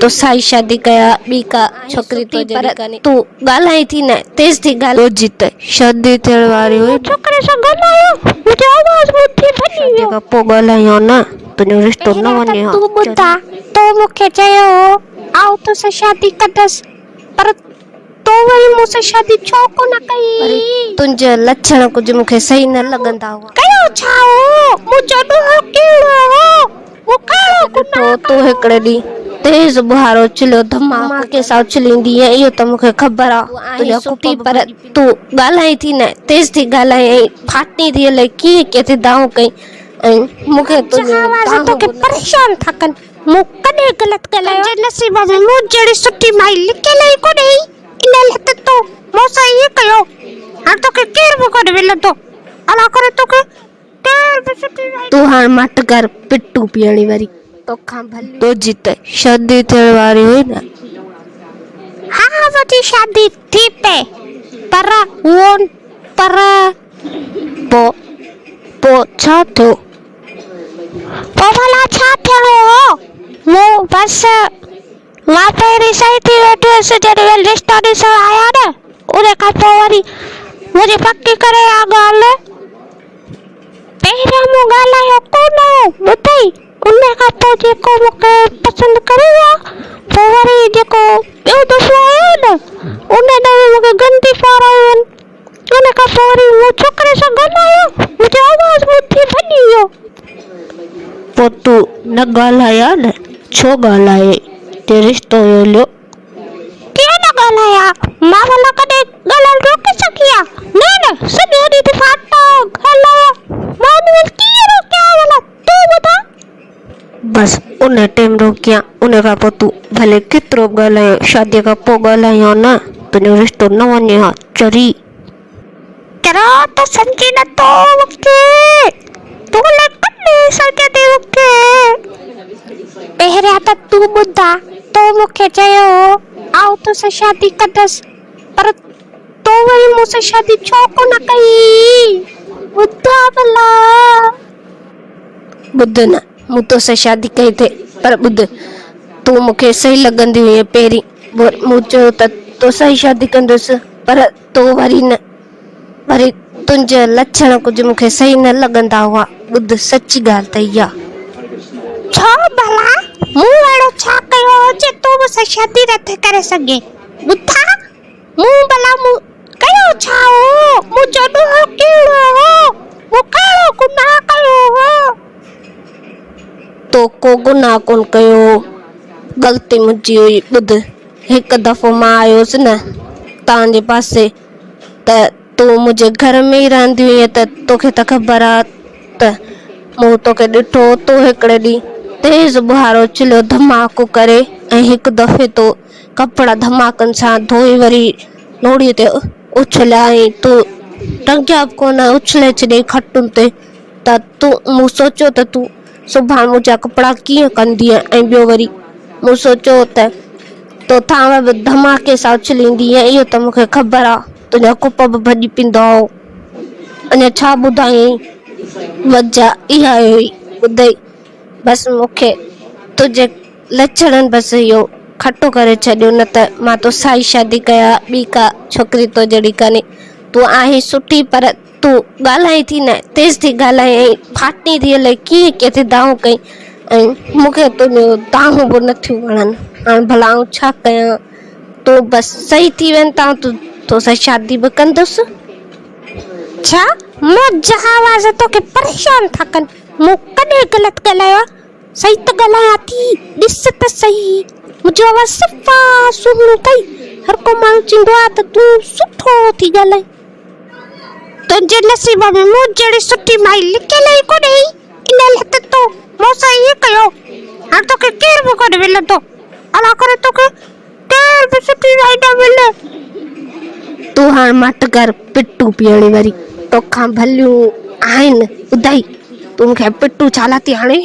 तो साई शादी कया बी का छोकरी तो जड़ी काने तू गालाई थी ना तेज थी गाल तो जीते शादी थियण वारी हुई छोकरे सां ॻाल्हायो मुंहिंजी आवाज़ ॿुधी वञी शादी का पो गालायो ना तुझो रिश्तो न वने हा तूं ॿुधा तो मूंखे चयो आऊं तोसां शादी कंदसि पर तो वरी मूंसां शादी छो कोन कई तुंहिंजा लक्षण कुझु मूंखे सही न लॻंदा हुआ कयो छा हो मुंहिंजो ॾोहो कहिड़ो हो ॾिठो तूं हिकिड़े ॾींहुं तेज बुहारो उछलियो धमाके सां उछलींदी ऐं इहो त मूंखे ख़बर आहे तुंहिंजा कुटी पर तूं ॻाल्हाई थी न तेज थी ॻाल्हाई ऐं फाटी थी हले कीअं केतिरी दाऊं कई ऐं मूंखे तुंहिंजो तोखे परेशान था कनि मूं कॾहिं ग़लति ॻाल्हायो तुंहिंजे नसीब में मूं जहिड़ी सुठी माई लिकियल ई कोन्हे इन लाइ त तूं मूंसां इएं कयो हाणे तोखे केरु बि कोन मिलंदो अला करे तोखे केरु बि सुठी माई तूं हाणे मट कर पिट्टू पीअणी वरी तोखां भली तो जीते शादी थियण वारी हुई न हाँ मुंहिंजी शादी थी पे पर पो छा थियो पोइ भला छा थियणो हो मूं बसि मां पहिरीं सही थी वेठी हुअसि जॾहिं रिश्तो ॾिसण आया न उन खां पोइ वरी मुंहिंजी पकी करे आ ॻाल्हि पहिरियों मूं ॻाल्हायो कोन ॿुधई उन खां पोइ जेको मूंखे पसंदि करे पोइ वरी जेको ॿियो दफ़ो आयो न उन में मूंखे गंदी फारायूं आहिनि उन खां पोइ वरी मूं छोकिरे सां ॻाल्हायो मुंहिंजी आवाज़ ॿुधी वञी वियो पोइ तूं न ॻाल्हाया न छो ॻाल्हाए ते रिश्तो हलियो कीअं न ॻाल्हाया मां भला कॾहिं ॻाल्हाइण रोके सघी आहे न सॼो ॾींहुं त फाटा ॻाल्हाया मां उन कीअं रोकिया भला तूं ॿुधा बस उन टाइम रोकिया उन खां पोइ तूं भले केतिरो ॻाल्हायो शादी खां पोइ ॻाल्हायो न तुंहिंजो रिश्तो न वञे हा चरी करो तो समझी न तो मूंखे तूं कॾहिं सघे थी मूंखे पहिरियां त तूं ॿुधा तो मूंखे चयो आऊं तोसां शादी कंदसि पर तो वरी मूंसां शादी छो कोन कई ॿुधा भला ॿुध न मूं तोसां शादी कई थे पर ॿुध तूं मूंखे सही लॻंदी हुई पहिरीं मूं चयो त तोसां ई शादी कंदुसि पर तो वरी न वरी तुंहिंजा लक्षण कुझु मूंखे सही न लॻंदा हुआ ॿुध सची ॻाल्हि त इहा छो भला मूं अहिड़ो छा कयो जे तूं मूंसां शादी नथे करे सघे ॿुधा मूं भला मूं कयो छा हो मुंहिंजो ॾोहो कहिड़ो हो मूं कहिड़ो गुनाह कयो हो तो को गुनाह कोन कयो ग़लती मुंहिंजी हुई ॿुध हिकु दफ़ो मां आयोसि न तव्हांजे पासे त तूं मुंहिंजे घर में ई रहंदी हुई त तोखे त ख़बर आहे त मूं तोखे ॾिठो तूं हिकिड़े ॾींहुं तेज़ बुहारो उछलियो धमाको करे ऐं हिकु दफ़े तो कपिड़ा धमाकनि सां धोई वरी नोड़ीअ ते उछलिया ऐं तूं टंगिया बि कोन उछले छॾे खटुनि ते त तूं मूं सोचियो त तूं सुभाणे मुंहिंजा कपिड़ा कीअं कंदी ऐं ॿियो वरी मूं सोचियो त तो थां बि धमाके सां उछलींदी ऐं इहो त मूंखे ख़बर आहे तुंहिंजा कुप बि भॼी पींदा हो अञा छा ॿुधायईं वजह इहा हुई ॿुधई बसि मूंखे तुंहिंजे लक्षणनि बसि इहो खटो करे छॾियो न त मां तो साई शादी कया ॿी का छोकिरी तो जड़ी काने तूं आहीं सुठी पर तूं ॻाल्हाई थी न तेज़ थी ॻाल्हाई ऐं फाटी थी हले कीअं केतिरी दाऊं कई ऐं मूंखे तुंहिंजो दाऊं बि नथियूं वणनि हाणे भला आऊं छा कयां तूं बसि सही थी वञ तूं तोसां शादी बि कंदुसि छा मुंहिंजा आवाज़ तोखे परेशान था कनि मूं कॾहिं ग़लति ॻाल्हायो सही त ॻाल्हायां थी ॾिस त सही मुंहिंजो आवाज़ सफ़ा सुहिणो अथई हर को माण्हू चवंदो आहे त तूं सुठो थी ॻाल्हाए तुंहिंजे नसीब में मूं जहिड़ी सुठी माई लिकियल ई कोन्हे इन लाइ त तूं मूंसां इएं कयो हाणे तोखे केरु बि कोन मिलंदो अला करे तोखे केरु बि सुठी माई न मिले तूं हाणे मट कर पिट्टू पीअणी वरी तोखां भलियूं आहिनि ॿुधाई तूं मूंखे पिट्टू छा थी हाणे